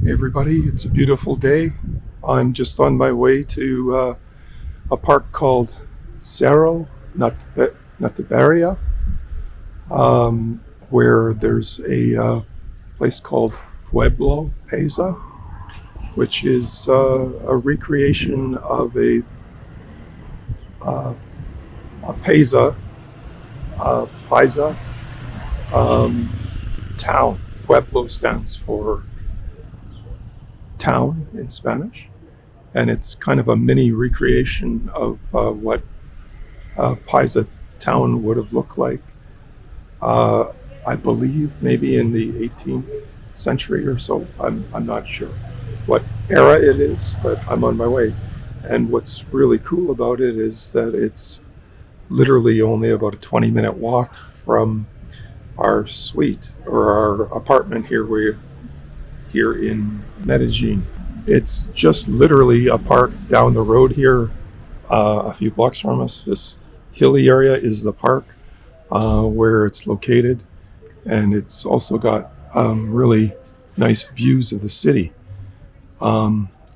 Hey everybody, it's a beautiful day. I'm just on my way to a park called Cerro Nutibara, where there's a place called Pueblito Paisa, which is a recreation of a Paisa um, town. Pueblo stands for town in Spanish, and it's kind of a mini recreation of what Paisa town would have looked like. I believe maybe in the 18th century or so. I'm not sure what era it is, but I'm on my way. And what's really cool about it is that it's literally only about a 20-minute walk from our suite or our apartment here in Medellin. It's just literally a park down the road here, a few blocks from us. This hilly area is the park where it's located, and it's also got really nice views of the city.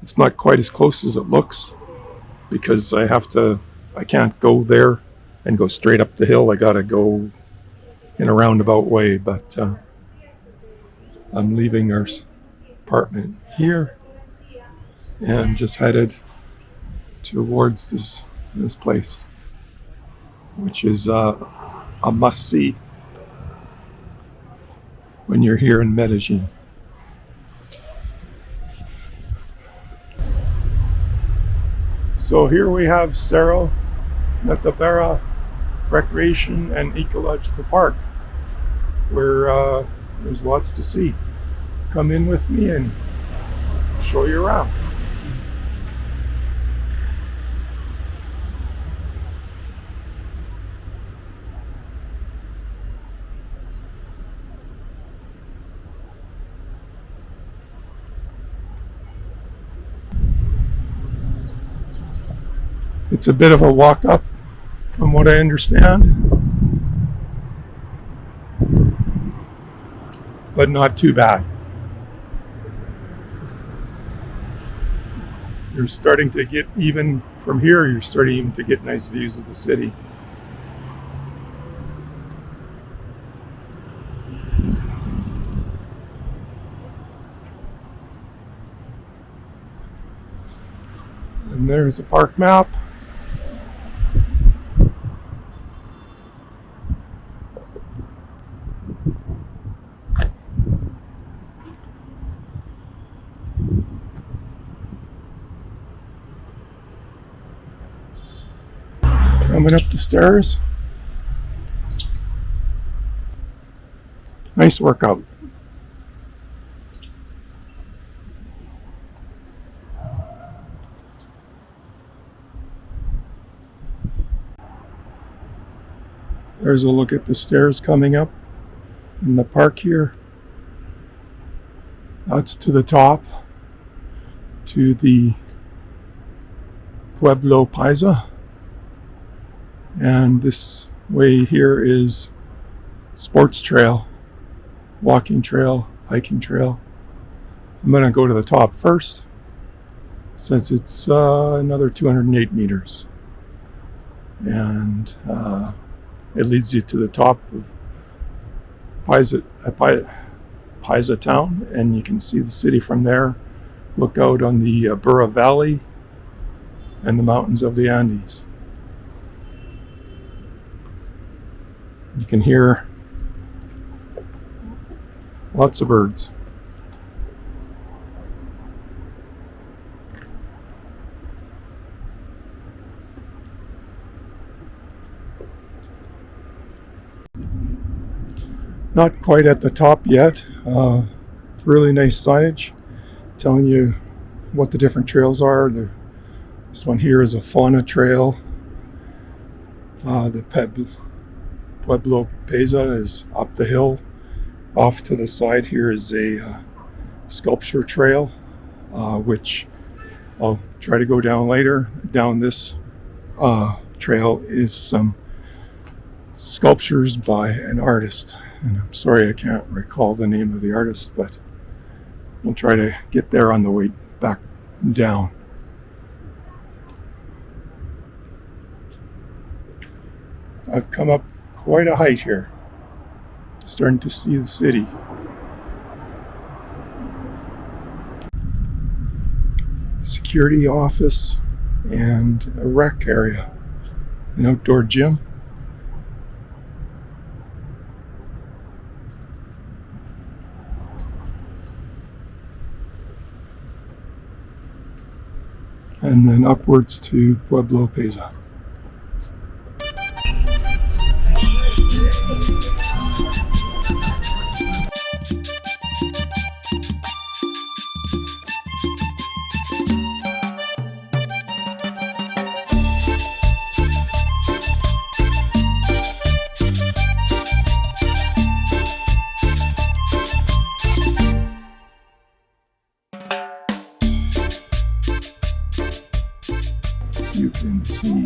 It's not quite as close as it looks because I can't go there and go straight up the hill. I gotta go in a roundabout way, but I'm leaving our apartment here and just headed towards this place, which is a must-see when you're here in Medellin. So here we have Cerro Nutibara Recreation and Ecological Park, where there's lots to see. Come in with me and show you around. It's a bit of a walk up from what I understand, but not too bad. You're starting to get, even from here, you're starting to get nice views of the city. And there's a park map. Coming up the stairs. Nice workout. There's a look at the stairs coming up in the park here. That's to the top, to the Pueblo Paisa. And this way here is sports trail, walking trail, hiking trail. I'm going to go to the top first, since it's another 208 meters. And it leads you to the top of Paisa town, and you can see the city from there. Look out on the Burra Valley and the mountains of the Andes. You can hear lots of birds. Not quite at the top yet. Really nice signage telling you what the different trails are. This one here is a fauna trail. The Pueblo Paisa is up the hill. Off to the side here is a sculpture trail, which I'll try to go down later. Down this trail is some sculptures by an artist. And I'm sorry I can't recall the name of the artist, but We'll try to get there on the way back down. I've come up quite a height here, starting to see the city. Security office and a rec area, an outdoor gym. And then upwards to Pueblito Paisa. You can see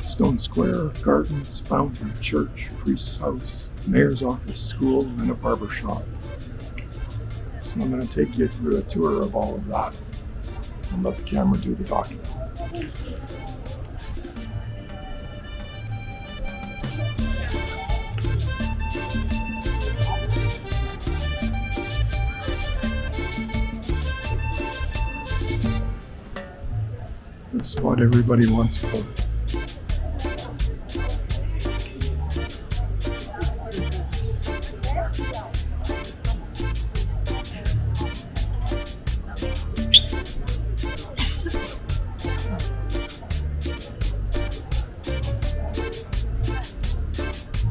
Stone Square, gardens, fountain, church, priest's house, mayor's office, school, and a barber shop. So I'm going to take you through a tour of all of that and let the camera do the talking. The spot everybody wants to go.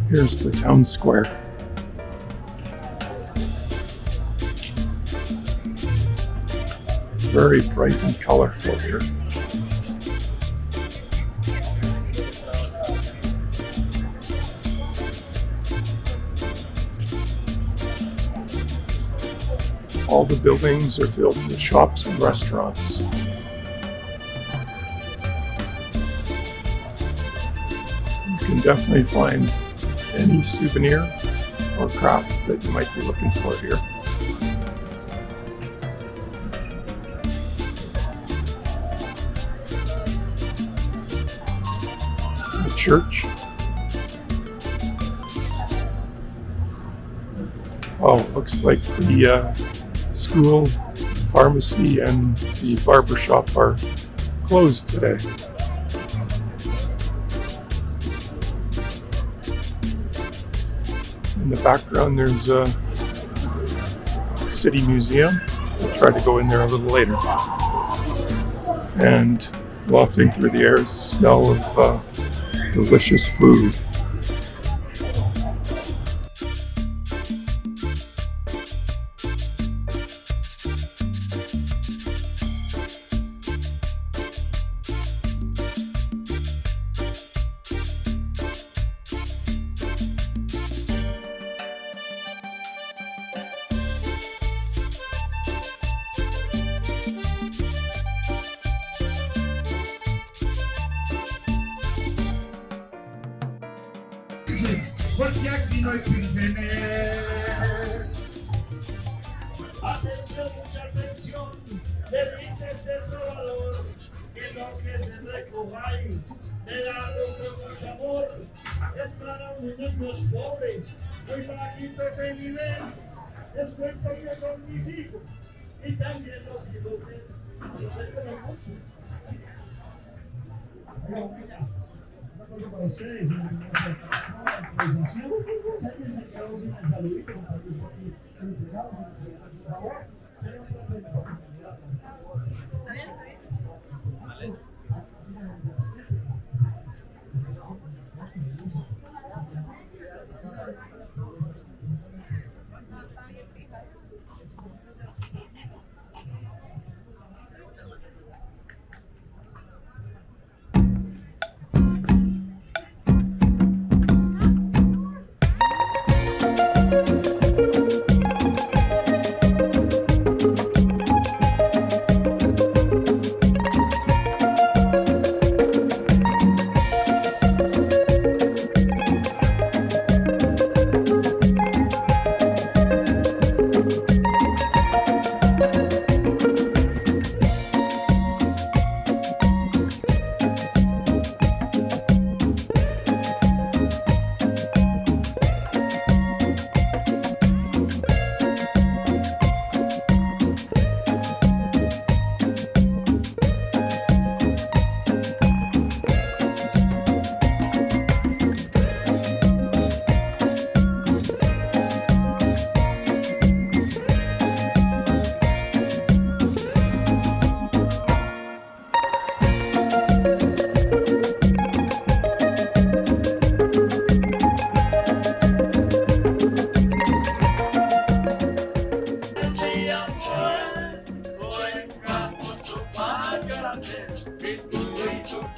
Here's the town square. Very bright and colorful here. All the buildings are filled with shops and restaurants. You can definitely find any souvenir or craft that you might be looking for here. The church. Oh, looks like the school, pharmacy, and the barber shop are closed today. In the background, there's a city museum. We'll try to go in there a little later. And wafting through the air is the smell of delicious food. Porque aquí no es internet. Atención, mucha atención, de dices desnovador, que lo que se recoja ahí, me da con mucho amor, es para unos niños pobres, muy bajito de nivel, les cuento que son mis hijos, y también los hijos de mucho. Para ustedes, si alguien se quedó sin el saludito, por favor,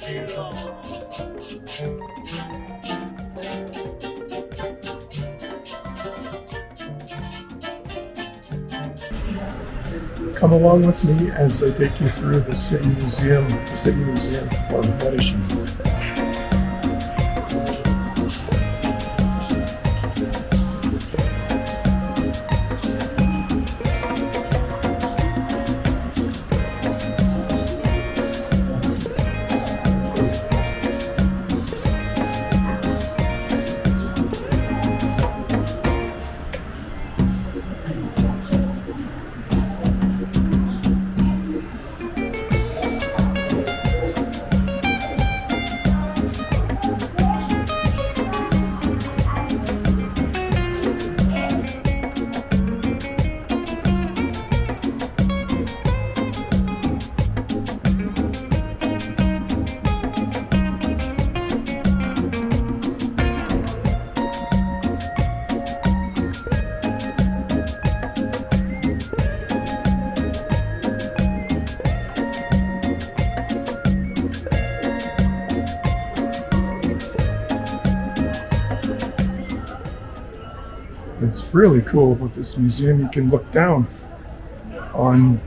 Come along with me as I take you through the City Museum for Medellin. It's really cool about this museum. You can look down on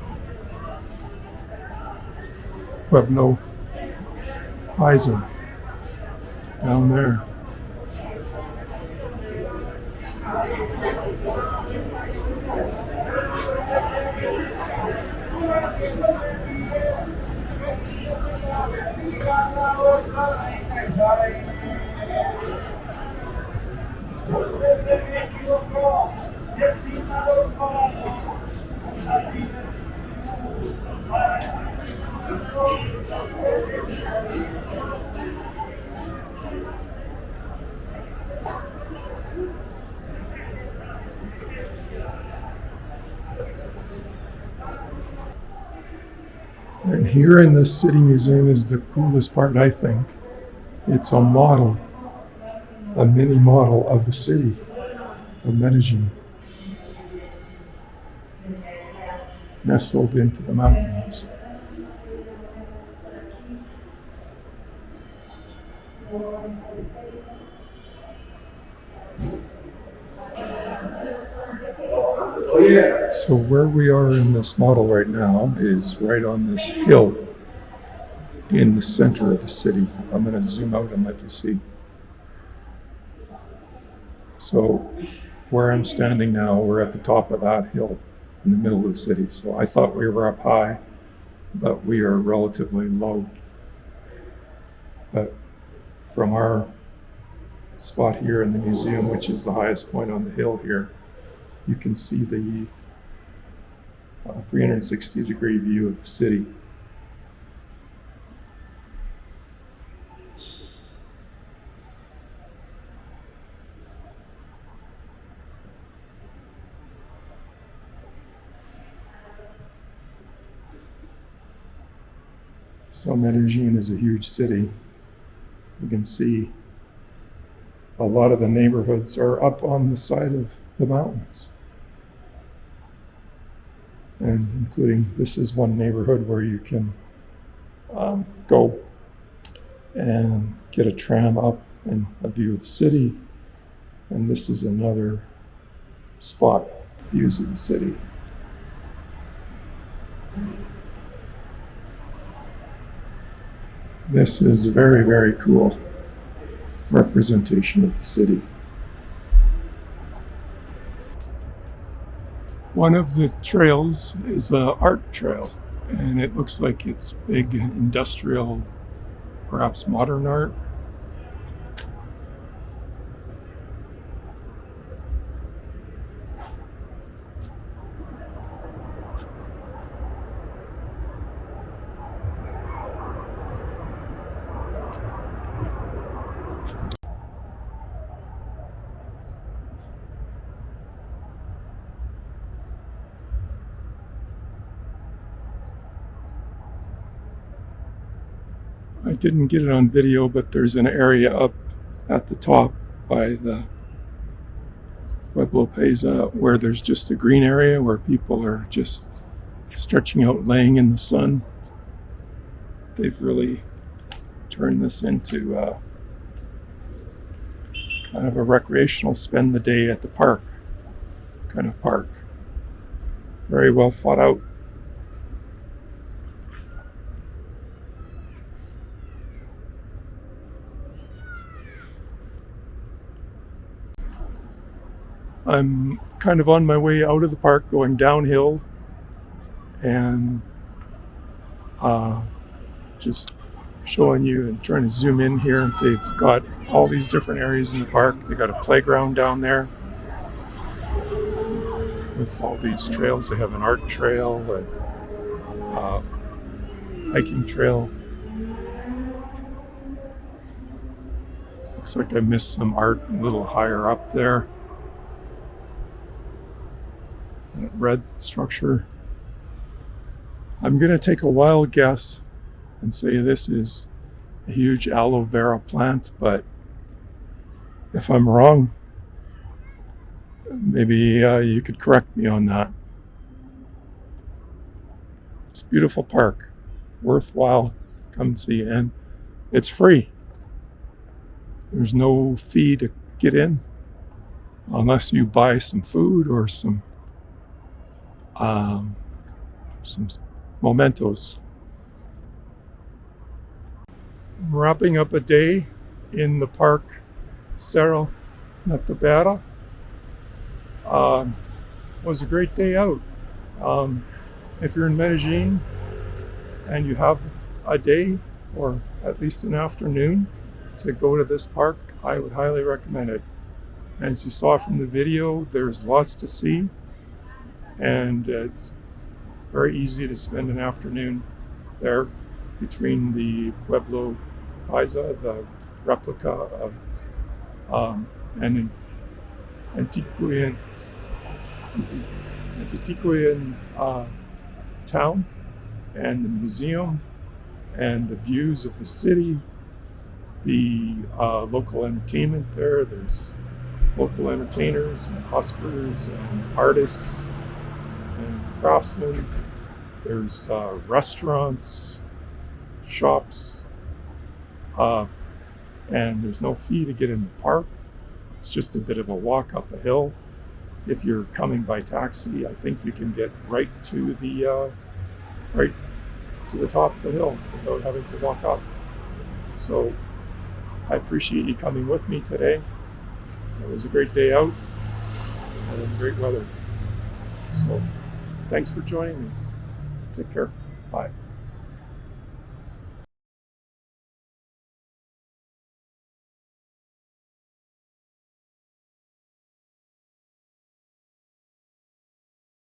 Pueblito Paisa down there. And here in the City Museum is the coolest part, I think. It's a model, a mini model of the city of Medellin, nestled into the mountains. So where we are in this model right now is right on this hill in the center of the city. I'm going to zoom out and let you see. So where I'm standing now, we're at the top of that hill in the middle of the city. So I thought we were up high, but we are relatively low. But from our spot here in the museum, which is the highest point on the hill here, you can see the 360-degree view of the city. So Medellin is a huge city. You can see a lot of the neighborhoods are up on the side of the mountains. And including, this is one neighborhood where you can go and get a tram up and a view of the city. And this is another spot, views of the city. This is a very, very cool representation of the city. One of the trails is an art trail, and it looks like it's big industrial, perhaps modern art. I didn't get it on video, but there's an area up at the top by the Pueblito Paisa where there's just a green area where people are just stretching out, laying in the sun. They've really turn this into kind of a recreational spend the day at the park kind of park. Very well thought out. I'm kind of on my way out of the park going downhill and just showing you and trying to zoom in here. They've got all these different areas in the park. They got a playground down there with all these trails. They have an art trail, a hiking trail. Looks like I missed some art a little higher up there. That red structure. I'm going to take a wild guess and say this is a huge aloe vera plant, but if I'm wrong, maybe you could correct me on that. It's a beautiful park, worthwhile. Come and see, and it's free. There's no fee to get in unless you buy some food or some mementos. I'm wrapping up a day in the park, Cerro Nutibara. Was a great day out. If you're in Medellin and you have a day or at least an afternoon to go to this park, I would highly recommend it. As you saw from the video, there's lots to see, and it's very easy to spend an afternoon there between the Pueblito Paisa, the replica of an Antiguan town, and the museum, and the views of the city, the local entertainment there. There's local entertainers and buskers and artists and craftsmen. There's restaurants, shops, and there's no fee to get in the park. It's just a bit of a walk up a hill. If you're coming by taxi, I think you can get right to the top of the hill without having to walk up. So I appreciate you coming with me today. It was a great day out and great weather. So thanks for joining me. Take care. Bye.